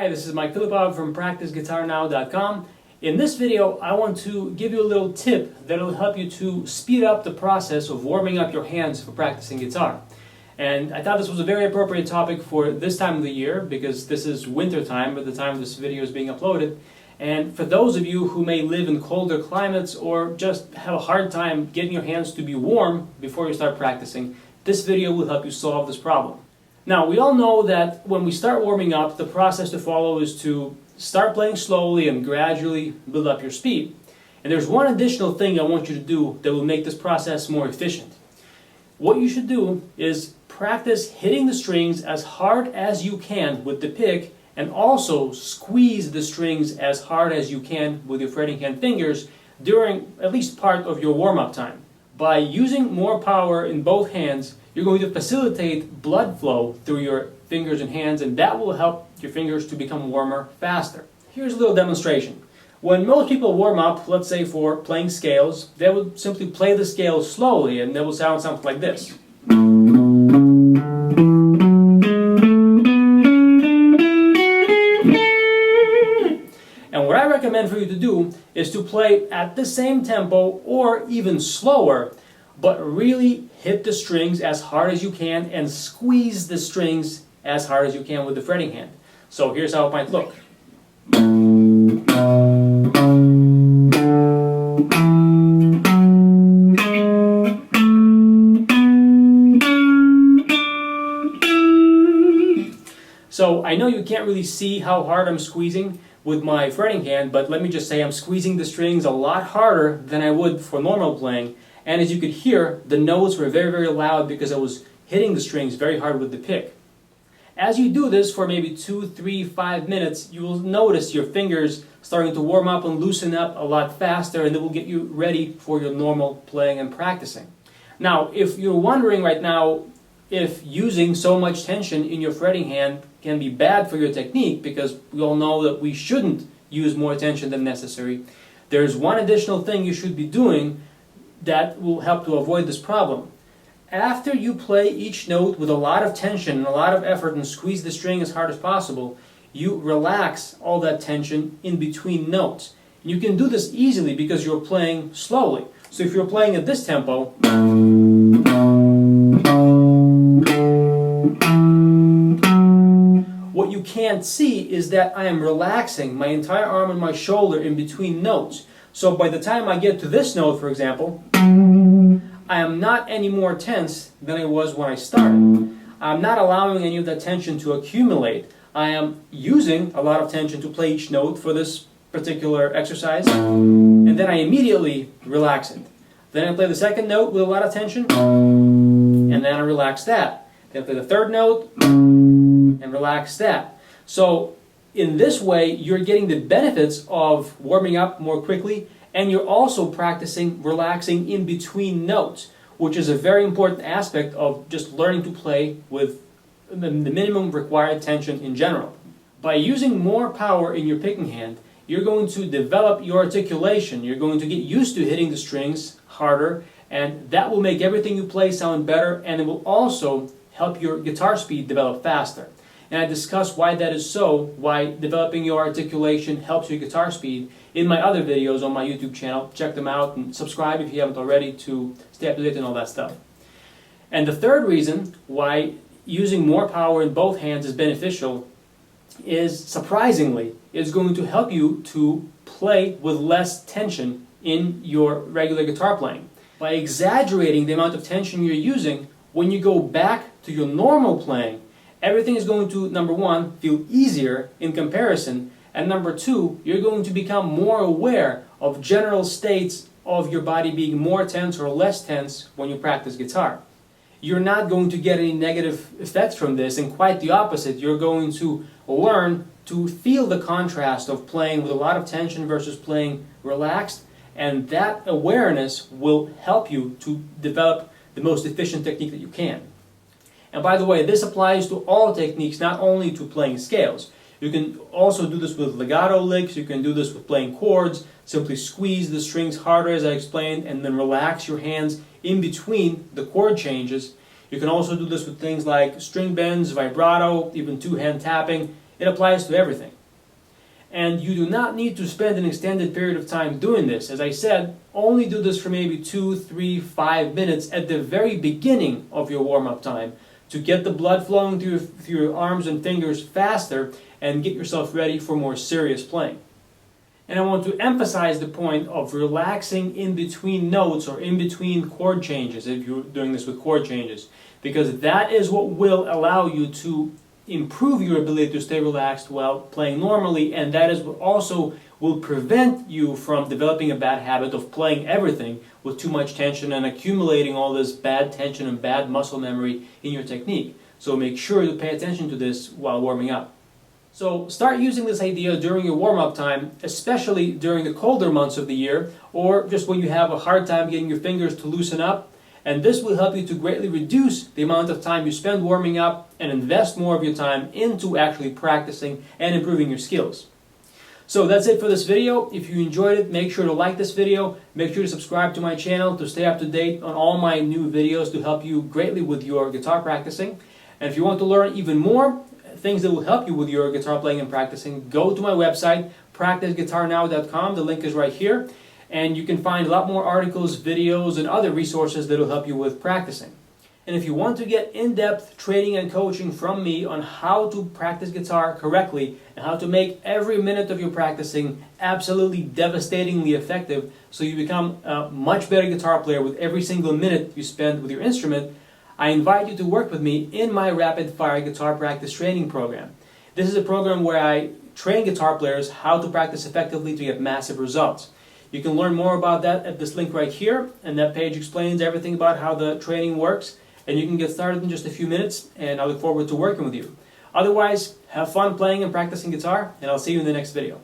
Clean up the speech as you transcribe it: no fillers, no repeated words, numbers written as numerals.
Hi, this is Mike Filipov from PracticeGuitarNow.com. In this video, I want to give you a little tip that will help you to speed up the process of warming up your hands for practicing guitar. And I thought this was a very appropriate topic for this time of the year because this is winter time at the time this video is being uploaded. And for those of you who may live in colder climates or just have a hard time getting your hands to be warm before you start practicing, this video will help you solve this problem. Now, we all know that when we start warming up, the process to follow is to start playing slowly and gradually build up your speed. And there's one additional thing I want you to do that will make this process more efficient. What you should do is practice hitting the strings as hard as you can with the pick and also squeeze the strings as hard as you can with your fretting hand fingers during at least part of your warm-up time. By using more power in both hands, you're going to facilitate blood flow through your fingers and hands, and that will help your fingers to become warmer faster. Here's a little demonstration. When most people warm up, let's say for playing scales, they would simply play the scales slowly and they will sound something like this. And what I recommend for you to do is to play at the same tempo or even slower, but really hit the strings as hard as you can and squeeze the strings as hard as you can with the fretting hand. So here's how it might look. So I know you can't really see how hard I'm squeezing with my fretting hand, but let me just say I'm squeezing the strings a lot harder than I would for normal playing. And as you could hear, the notes were very, very loud because I was hitting the strings very hard with the pick. As you do this for maybe 2, 3, 5 minutes, you will notice your fingers starting to warm up and loosen up a lot faster, and it will get you ready for your normal playing and practicing. Now, if you're wondering right now if using so much tension in your fretting hand can be bad for your technique, because we all know that we shouldn't use more tension than necessary, there's one additional thing you should be doing that will help to avoid this problem. After you play each note with a lot of tension and a lot of effort and squeeze the string as hard as possible, you relax all that tension in between notes. And you can do this easily because you're playing slowly. So if you're playing at this tempo, what you can't see is that I am relaxing my entire arm and my shoulder in between notes. So by the time I get to this note, for example, I am not any more tense than I was when I started. I'm not allowing any of that tension to accumulate. I am using a lot of tension to play each note for this particular exercise, and then I immediately relax it. Then I play the second note with a lot of tension, and then I relax that. Then I play the third note, and relax that. So in this way, you're getting the benefits of warming up more quickly, and you're also practicing relaxing in between notes, which is a very important aspect of just learning to play with the minimum required tension in general. By using more power in your picking hand, you're going to develop your articulation. You're going to get used to hitting the strings harder, and that will make everything you play sound better, and it will also help your guitar speed develop faster. And I discuss why that is so, why developing your articulation helps your guitar speed in my other videos on my YouTube channel. Check them out and subscribe if you haven't already to stay up to date and all that stuff. And the third reason why using more power in both hands is beneficial is, surprisingly, it's going to help you to play with less tension in your regular guitar playing. By exaggerating the amount of tension you're using, when you go back to your normal playing, everything is going to, number one, feel easier in comparison, and number two, you're going to become more aware of general states of your body being more tense or less tense when you practice guitar. You're not going to get any negative effects from this, and quite the opposite. You're going to learn to feel the contrast of playing with a lot of tension versus playing relaxed, and that awareness will help you to develop the most efficient technique that you can. And by the way, this applies to all techniques, not only to playing scales. You can also do this with legato licks, you can do this with playing chords. Simply squeeze the strings harder, as I explained, and then relax your hands in between the chord changes. You can also do this with things like string bends, vibrato, even two-hand tapping. It applies to everything. And you do not need to spend an extended period of time doing this. As I said, only do this for maybe 2, 3, 5 minutes at the very beginning of your warm-up time to get the blood flowing through your arms and fingers faster and get yourself ready for more serious playing. And I want to emphasize the point of relaxing in between notes or in between chord changes if you're doing this with chord changes, because that is what will allow you to improve your ability to stay relaxed while playing normally, and that is what also will prevent you from developing a bad habit of playing everything with too much tension and accumulating all this bad tension and bad muscle memory in your technique. So make sure to pay attention to this while warming up. So start using this idea during your warm-up time, especially during the colder months of the year, or just when you have a hard time getting your fingers to loosen up. And this will help you to greatly reduce the amount of time you spend warming up and invest more of your time into actually practicing and improving your skills. So that's it for this video. If you enjoyed it, make sure to like this video. Make sure to subscribe to my channel to stay up to date on all my new videos to help you greatly with your guitar practicing. And if you want to learn even more things that will help you with your guitar playing and practicing, go to my website, practiceguitarnow.com. The link is right here. And you can find a lot more articles, videos, and other resources that will help you with practicing. And if you want to get in-depth training and coaching from me on how to practice guitar correctly and how to make every minute of your practicing absolutely devastatingly effective so you become a much better guitar player with every single minute you spend with your instrument, I invite you to work with me in my Rapid Fire Guitar Practice Training Program. This is a program where I train guitar players how to practice effectively to get massive results. You can learn more about that at this link right here, and that page explains everything about how the training works, and you can get started in just a few minutes, and I look forward to working with you. Otherwise, have fun playing and practicing guitar, and I'll see you in the next video.